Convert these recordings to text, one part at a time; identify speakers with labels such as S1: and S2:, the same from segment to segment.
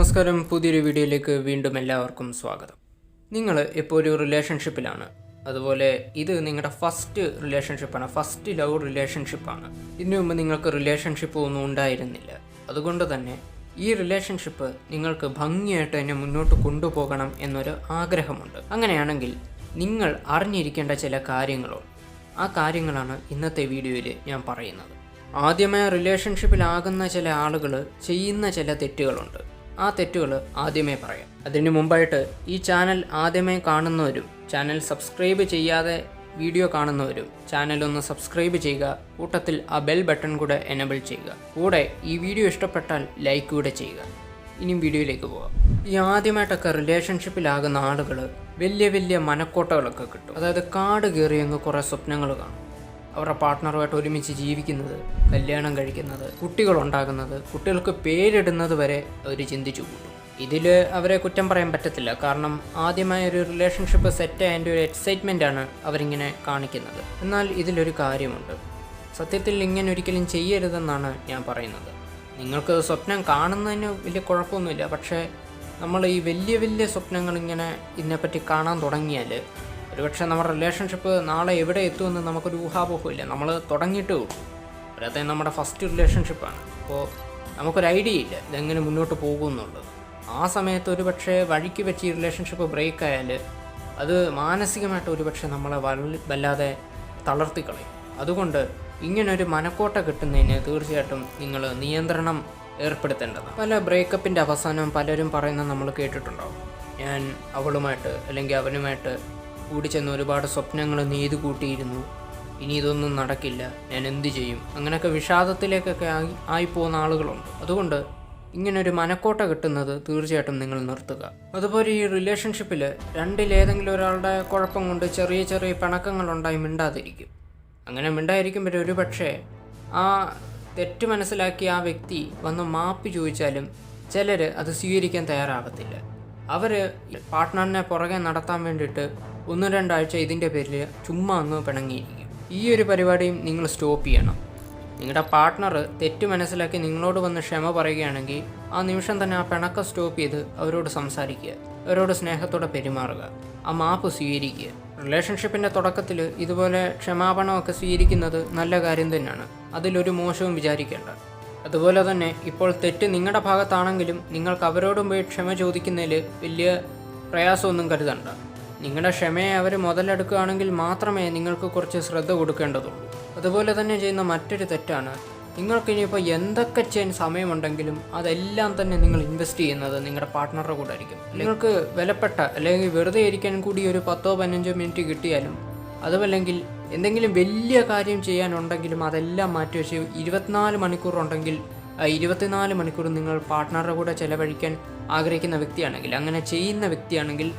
S1: നമസ്കാരം, പുതിയൊരു വീഡിയോയിലേക്ക് വീണ്ടും എല്ലാവർക്കും സ്വാഗതം. നിങ്ങൾ ഇപ്പോൾ ഒരു റിലേഷൻഷിപ്പിലാണ്. അതുപോലെ ഇത് നിങ്ങളുടെ ഫസ്റ്റ് റിലേഷൻഷിപ്പാണ്, ഫസ്റ്റ് ലവ് റിലേഷൻഷിപ്പാണ്. ഇതിനു മുമ്പ് നിങ്ങൾക്ക് റിലേഷൻഷിപ്പ് ഒന്നും ഉണ്ടായിരുന്നില്ല. അതുകൊണ്ട് തന്നെ ഈ റിലേഷൻഷിപ്പ് നിങ്ങൾക്ക് ഭംഗിയായിട്ട് തന്നെ മുന്നോട്ട് കൊണ്ടുപോകണം എന്നൊരു ആഗ്രഹമുണ്ട്. അങ്ങനെയാണെങ്കിൽ നിങ്ങൾ അറിഞ്ഞിരിക്കേണ്ട ചില കാര്യങ്ങളോ ആ കാര്യങ്ങളാണ് ഇന്നത്തെ വീഡിയോയിൽ ഞാൻ പറയുന്നത്. ആദ്യമായി റിലേഷൻഷിപ്പിലാകുന്ന ചില ആളുകൾ ചെയ്യുന്ന ചില തെറ്റുകളുണ്ട്. ആ തെറ്റുകൾ ആദ്യമേ പറയാം. അതിന് മുമ്പായിട്ട് ഈ ചാനൽ ആദ്യമേ കാണുന്നവരും ചാനൽ സബ്സ്ക്രൈബ് ചെയ്യാതെ വീഡിയോ കാണുന്നവരും ചാനലൊന്ന് സബ്സ്ക്രൈബ് ചെയ്യുക. കൂട്ടത്തിൽ ആ ബെൽ ബട്ടൺ കൂടെ എനേബിൾ ചെയ്യുക. കൂടെ ഈ വീഡിയോ ഇഷ്ടപ്പെട്ടാൽ ലൈക്ക് കൂടെ ചെയ്യുക. ഇനിയും വീഡിയോയിലേക്ക് പോകാം. ഈ ആദ്യമായിട്ടൊക്കെ റിലേഷൻഷിപ്പിലാകുന്ന ആളുകൾ വലിയ വലിയ മനക്കോട്ടകളൊക്കെ കിട്ടും. അതായത് കാട് കയറിയങ്ങ് കുറേ സ്വപ്നങ്ങൾ കാണും. അവരുടെ പാർട്ട്ണറുമായിട്ട് ഒരുമിച്ച് ജീവിക്കുന്നത്, കല്യാണം കഴിക്കുന്നത്, കുട്ടികളുണ്ടാകുന്നത്, കുട്ടികൾക്ക് പേരിടുന്നത് വരെ അവർ ചിന്തിച്ചു കൂട്ടും. ഇതിൽ അവരെ കുറ്റം പറയാൻ പറ്റത്തില്ല. കാരണം ആദ്യമായ ഒരു റിലേഷൻഷിപ്പ് സെറ്റ് ആയതിൻ്റെ ഒരു എക്സൈറ്റ്മെൻറ്റാണ് അവരിങ്ങനെ കാണിക്കുന്നത്. എന്നാൽ ഇതിലൊരു കാര്യമുണ്ട്. സത്യത്തിൽ ഇങ്ങനെ ഒരിക്കലും ചെയ്യരുതെന്നാണ് ഞാൻ പറയുന്നത്. നിങ്ങൾക്ക് സ്വപ്നം കാണുന്നതിന് വലിയ കുഴപ്പമൊന്നുമില്ല. പക്ഷേ നമ്മൾ ഈ വലിയ വലിയ സ്വപ്നങ്ങൾ ഇങ്ങനെ ഇതിനെപ്പറ്റി കാണാൻ തുടങ്ങിയാൽ ഒരുപക്ഷെ നമ്മുടെ റിലേഷൻഷിപ്പ് നാളെ എവിടെ എത്തുമെന്ന് നമുക്കൊരു ഊഹാപോഹമില്ല. നമ്മൾ തുടങ്ങിയിട്ടേ ഉള്ളൂ. അല്ലാതെ നമ്മുടെ ഫസ്റ്റ് റിലേഷൻഷിപ്പാണ്. അപ്പോൾ നമുക്കൊരു ഐഡിയ ഇല്ല ഇതെങ്ങനെ മുന്നോട്ട് പോകുമെന്നുള്ളത്. ആ സമയത്ത് ഒരുപക്ഷെ വഴിക്ക് വെച്ച് ഈ റിലേഷൻഷിപ്പ് ബ്രേക്ക് ആയാൽ അത് മാനസികമായിട്ട് ഒരുപക്ഷെ നമ്മളെ വല്ലാതെ തളർത്തിക്കളയും. അതുകൊണ്ട് ഇങ്ങനൊരു മനക്കോട്ട കിട്ടുന്നതിന് തീർച്ചയായിട്ടും നിങ്ങൾ നിയന്ത്രണം ഏർപ്പെടുത്തേണ്ടതാണ്. പല ബ്രേക്കപ്പിൻ്റെ അവസാനം പലരും പറയുന്നത് നമ്മൾ കേട്ടിട്ടുണ്ടാവും. ഞാൻ അവളുമായിട്ട് അല്ലെങ്കിൽ അവനുമായിട്ട് കൂടി ചെന്ന് ഒരുപാട് സ്വപ്നങ്ങൾ നെയ്തു കൂട്ടിയിരുന്നു, ഇനി ഇതൊന്നും നടക്കില്ല, ഞാൻ എന്ത് ചെയ്യും, അങ്ങനെയൊക്കെ വിഷാദത്തിലേക്കൊക്കെ ആയിപ്പോകുന്ന ആളുകളുണ്ട്. അതുകൊണ്ട് ഇങ്ങനൊരു മനക്കോട്ട കിട്ടുന്നത് തീർച്ചയായിട്ടും നിങ്ങൾ നിർത്തുക. അതുപോലെ ഈ റിലേഷൻഷിപ്പിൽ രണ്ടിലേതെങ്കിലും ഒരാളുടെ കുഴപ്പം കൊണ്ട് ചെറിയ ചെറിയ പിണക്കങ്ങളുണ്ടായി മിണ്ടാതിരിക്കും. അങ്ങനെ മിണ്ടായിരിക്കുമ്പോൾ ഒരുപക്ഷെ ആ തെറ്റ് മനസ്സിലാക്കി ആ വ്യക്തി വന്ന് മാപ്പ് ചോദിച്ചാലും ചിലർ അത് സ്വീകരിക്കാൻ തയ്യാറാകത്തില്ല. അവർ പാർട്ട്ണറിനെ പുറകെ നടത്താൻ വേണ്ടിയിട്ട് 1-2 ആഴ്ച ഇതിൻ്റെ പേരിൽ ചുമ്മാ അങ്ങ് പിണങ്ങിയിരിക്കും. ഈ ഒരു പരിപാടിയും നിങ്ങൾ സ്റ്റോപ്പ് ചെയ്യണം. നിങ്ങളുടെ പാർട്ട്ണർ തെറ്റ് മനസ്സിലാക്കി നിങ്ങളോട് വന്ന് ക്ഷമ പറയുകയാണെങ്കിൽ ആ നിമിഷം തന്നെ ആ പിണക്കം സ്റ്റോപ്പ് ചെയ്ത് അവരോട് സംസാരിക്കുക, അവരോട് സ്നേഹത്തോടെ പെരുമാറുക, ആ മാപ്പ് സ്വീകരിക്കുക. റിലേഷൻഷിപ്പിൻ്റെ തുടക്കത്തിൽ ഇതുപോലെ ക്ഷമാപണമൊക്കെ സ്വീകരിക്കുന്നത് നല്ല കാര്യം തന്നെയാണ്. അതിലൊരു മോശവും വിചാരിക്കേണ്ട. അതുപോലെ തന്നെ ഇപ്പോൾ തെറ്റ് നിങ്ങളുടെ ഭാഗത്താണെങ്കിലും നിങ്ങൾക്ക് അവരോടും പോയി ക്ഷമ ചോദിക്കുന്നതിൽ വലിയ പ്രയാസമൊന്നും കരുതണ്ട. നിങ്ങളുടെ ക്ഷമയെ അവർ മുതലെടുക്കുകയാണെങ്കിൽ മാത്രമേ നിങ്ങൾക്ക് കുറച്ച് ശ്രദ്ധ കൊടുക്കേണ്ടതുള്ളൂ. അതുപോലെ തന്നെ ചെയ്യുന്ന മറ്റൊരു തെറ്റാണ്, നിങ്ങൾക്കിനിയിപ്പോൾ എന്തൊക്കെ ചെയ്യാൻ സമയമുണ്ടെങ്കിലും അതെല്ലാം തന്നെ നിങ്ങൾ ഇൻവെസ്റ്റ് ചെയ്യുന്നത് നിങ്ങളുടെ പാർട്ട്ണറുടെ കൂടെ ആയിരിക്കും. നിങ്ങൾക്ക് വിലപ്പെട്ട അല്ലെങ്കിൽ വെറുതെ ഇരിക്കാൻ കൂടി ഒരു 10-15 മിനിറ്റ് കിട്ടിയാലും, അതുമല്ലെങ്കിൽ എന്തെങ്കിലും വലിയ കാര്യം ചെയ്യാനുണ്ടെങ്കിലും അതെല്ലാം മാറ്റിവെച്ച് 24 മണിക്കൂറുണ്ടെങ്കിൽ 24 മണിക്കൂർ നിങ്ങൾ പാർട്ട്ണറുടെ കൂടെ ചിലവഴിക്കാൻ ആഗ്രഹിക്കുന്ന വ്യക്തിയാണെങ്കിൽ, അങ്ങനെ ചെയ്യുന്ന വ്യക്തിയാണെങ്കിൽ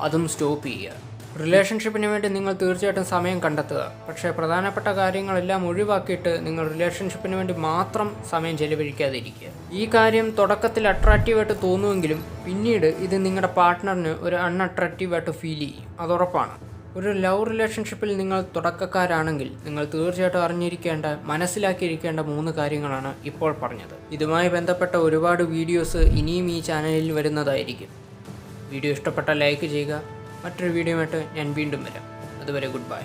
S1: അതും സ്റ്റോപ്പ് ചെയ്യുക. റിലേഷൻഷിപ്പിന് വേണ്ടി നിങ്ങൾ തീർച്ചയായിട്ടും സമയം കണ്ടെത്തുക. പക്ഷേ പ്രധാനപ്പെട്ട കാര്യങ്ങളെല്ലാം ഒഴിവാക്കിയിട്ട് നിങ്ങൾ റിലേഷൻഷിപ്പിന് വേണ്ടി മാത്രം സമയം ചെലവഴിക്കാതിരിക്കുക. ഈ കാര്യം തുടക്കത്തിൽ അട്രാക്റ്റീവായിട്ട് തോന്നുമെങ്കിലും പിന്നീട് ഇത് നിങ്ങളുടെ പാർട്ട്ണറിന് ഒരു അൺഅട്രാക്റ്റീവായിട്ട് ഫീൽ ചെയ്യും. അതുറപ്പാണ്. ഒരു ലവ് റിലേഷൻഷിപ്പിൽ നിങ്ങൾ തുടക്കക്കാരാണെങ്കിൽ നിങ്ങൾ തീർച്ചയായിട്ടും അറിഞ്ഞിരിക്കേണ്ട, മനസ്സിലാക്കിയിരിക്കേണ്ട 3 കാര്യങ്ങളാണ് ഇപ്പോൾ പറഞ്ഞത്. ഇതുമായി ബന്ധപ്പെട്ട ഒരുപാട് വീഡിയോസ് ഇനിയും ഈ ചാനലിൽ വരുന്നതായിരിക്കും. വീഡിയോ ഇഷ്ടപ്പെട്ടാൽ ലൈക്ക് ചെയ്യുക. മറ്റൊരു വീഡിയോയുമായിട്ട് ഞാൻ വീണ്ടും വരാം. അതുവരെ ഗുഡ് ബൈ.